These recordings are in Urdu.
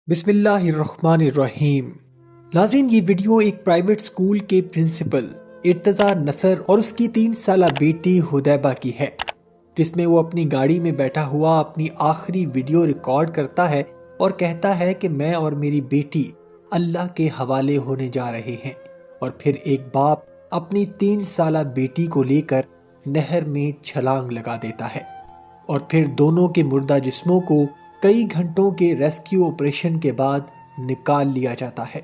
بسم اللہ الرحمن الرحیم۔ ناظرین، یہ ویڈیو ایک پرائیویٹ سکول کے پرنسپل ارتضیٰ نصر اور اس کی 3 سالہ بیٹی حدیبہ کی ہے، جس میں وہ اپنی گاڑی میں بیٹھا ہوا اپنی آخری ویڈیو ریکارڈ کرتا ہے اور کہتا ہے کہ میں اور میری بیٹی اللہ کے حوالے ہونے جا رہے ہیں، اور پھر ایک باپ اپنی 3 سالہ بیٹی کو لے کر نہر میں چھلانگ لگا دیتا ہے، اور پھر دونوں کے مردہ جسموں کو کئی گھنٹوں کے ریسکیو آپریشن کے بعد نکال لیا جاتا ہے۔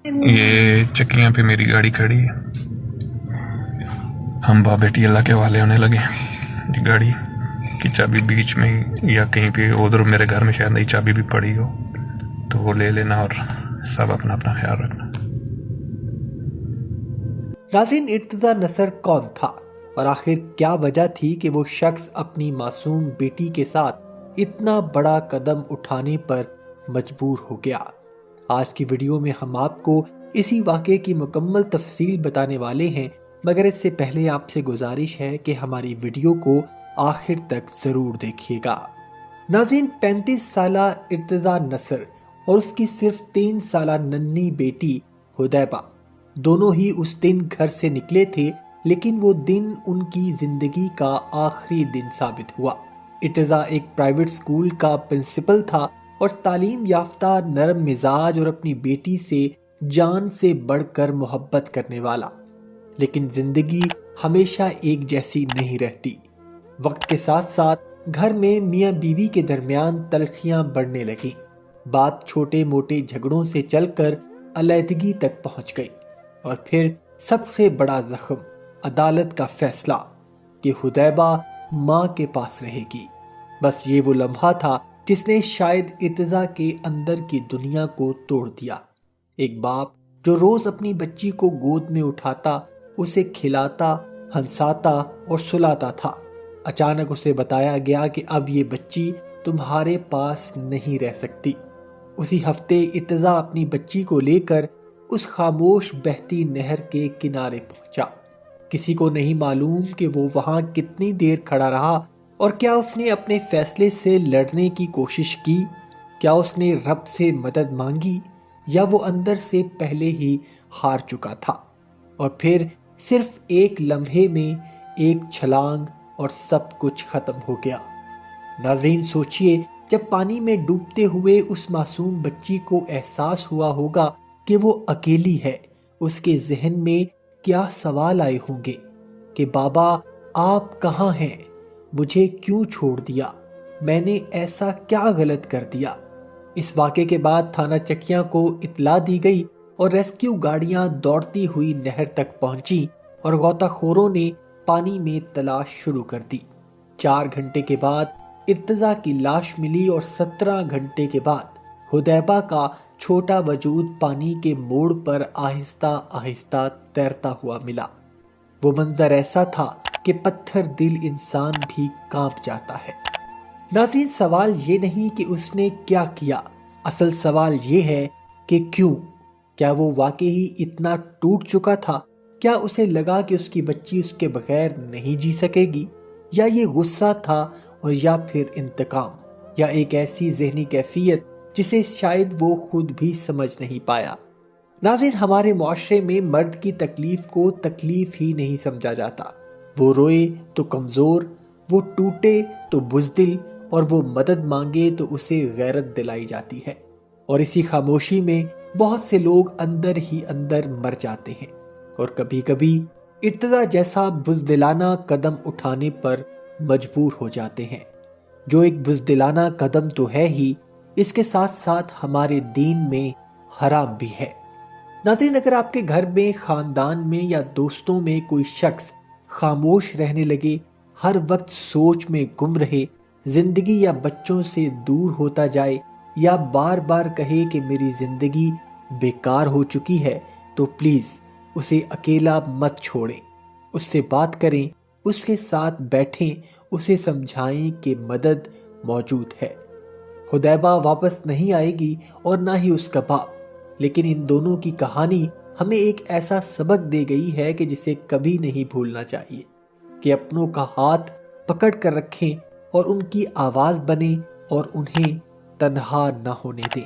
یہ چکیاں پہ میری گاڑی کھڑی ہے، ہم باپ بیٹی اللہ کے حوالے ہونے لگے۔ یہ گاڑی کی چابی بیچ میں یا کہیں پہ ادھر میرے گھر میں شاید نئی چابی بھی پڑی ہو تو وہ لے لینا، اور سب اپنا اپنا خیال رکھنا۔ ناظرین، ارتضیٰ نصر کون تھا اور آخر کیا وجہ تھی کہ وہ شخص اپنی معصوم بیٹی کے ساتھ اتنا بڑا قدم اٹھانے پر مجبور ہو گیا؟ آج کی ویڈیو میں ہم آپ کو اسی واقعے کی مکمل تفصیل بتانے والے ہیں، مگر اس سے پہلے آپ سے گزارش ہے کہ ہماری ویڈیو کو آخر تک ضرور دیکھیے گا۔ ناظرین، 35 سالہ ارتضیٰ نصر اور اس کی صرف 3 سالہ ننھی بیٹی حدیبہ دونوں ہی اس دن گھر سے نکلے تھے، لیکن وہ دن ان کی زندگی کا آخری دن ثابت ہوا۔ ارتضیٰ ایک پرائیویٹ سکول کا پرنسپل تھا اور تعلیم یافتہ، نرم مزاج اور اپنی بیٹی سے جان سے بڑھ کر محبت کرنے والا، لیکن زندگی ہمیشہ ایک جیسی نہیں رہتی۔ وقت کے ساتھ ساتھ گھر میں میاں بیوی کے درمیان تلخیاں بڑھنے لگیں، بات چھوٹے موٹے جھگڑوں سے چل کر علیحدگی تک پہنچ گئی، اور پھر سب سے بڑا زخم، عدالت کا فیصلہ کہ حدیبہ ماں کے پاس رہے گی۔ بس یہ وہ لمحہ تھا جس نے شاید ارتضیٰ کے اندر کی دنیا کو توڑ دیا۔ ایک باپ جو روز اپنی بچی کو گود میں اٹھاتا، اسے کھلاتا، ہنساتا اور سلاتا تھا، اچانک اسے بتایا گیا کہ اب یہ بچی تمہارے پاس نہیں رہ سکتی۔ اسی ہفتے ارتضیٰ اپنی بچی کو لے کر اس خاموش بہتی نہر کے کنارے پہنچا۔ کسی کو نہیں معلوم کہ وہ وہاں کتنی دیر کھڑا رہا، اور کیا اس نے اپنے فیصلے سے لڑنے کی کوشش کی، کیا اس نے رب سے مدد مانگی، یا وہ اندر سے پہلے ہی ہار چکا تھا، اور پھر صرف ایک لمحے میں ایک چھلانگ اور سب کچھ ختم ہو گیا۔ ناظرین، سوچئے، جب پانی میں ڈوبتے ہوئے اس معصوم بچی کو احساس ہوا ہوگا کہ وہ اکیلی ہے، اس کے ذہن میں کیا سوال آئے ہوں گے کہ بابا آپ کہاں ہیں؟ مجھے کیوں چھوڑ دیا؟ میں نے ایسا کیا غلط کر دیا؟ اس واقعے کے بعد تھانہ چکیاں کو اطلاع دی گئی اور ریسکیو گاڑیاں دوڑتی ہوئی نہر تک پہنچی اور غوطہ خوروں نے پانی میں تلاش شروع کر دی۔ 4 گھنٹے کے بعد ارتضیٰ کی لاش ملی اور 17 گھنٹے کے بعد حدیبہ کا چھوٹا وجود پانی کے موڑ پر آہستہ آہستہ تیرتا ہوا ملا۔ وہ منظر ایسا تھا کہ پتھر دل انسان بھی کانپ جاتا ہے۔ ناظرین، سوال یہ نہیں کہ اس نے کیا کیا، اصل سوال یہ ہے کہ کیوں؟ کیا وہ واقعی اتنا ٹوٹ چکا تھا؟ کیا اسے لگا کہ اس کی بچی اس کے بغیر نہیں جی سکے گی؟ یا یہ غصہ تھا، اور یا پھر انتقام، یا ایک ایسی ذہنی کیفیت جسے شاید وہ خود بھی سمجھ نہیں پایا؟ ناظرین، ہمارے معاشرے میں مرد کی تکلیف کو تکلیف ہی نہیں سمجھا جاتا۔ وہ روئے تو کمزور، وہ ٹوٹے تو بزدل، اور وہ مدد مانگے تو اسے غیرت دلائی جاتی ہے، اور اسی خاموشی میں بہت سے لوگ اندر ہی اندر مر جاتے ہیں، اور کبھی کبھی ارتضیٰ جیسا بزدلانہ قدم اٹھانے پر مجبور ہو جاتے ہیں، جو ایک بزدلانہ قدم تو ہے ہی، اس کے ساتھ ساتھ ہمارے دین میں حرام بھی ہے۔ ناظرین، اگر آپ کے گھر میں، خاندان میں یا دوستوں میں کوئی شخص خاموش رہنے لگے، ہر وقت سوچ میں گم رہے، زندگی یا بچوں سے دور ہوتا جائے، یا بار بار کہے کہ میری زندگی بیکار ہو چکی ہے، تو پلیز اسے اکیلا مت چھوڑیں، اس سے بات کریں، اس کے ساتھ بیٹھیں، اسے سمجھائیں کہ مدد موجود ہے۔ حدیبہ واپس نہیں آئے گی اور نہ ہی اس کا باپ، لیکن ان دونوں کی کہانی ہمیں ایک ایسا سبق دے گئی ہے کہ جسے کبھی نہیں بھولنا چاہیے، کہ اپنوں کا ہاتھ پکڑ کر رکھیں اور ان کی آواز بنیں اور انہیں تنہا نہ ہونے دیں۔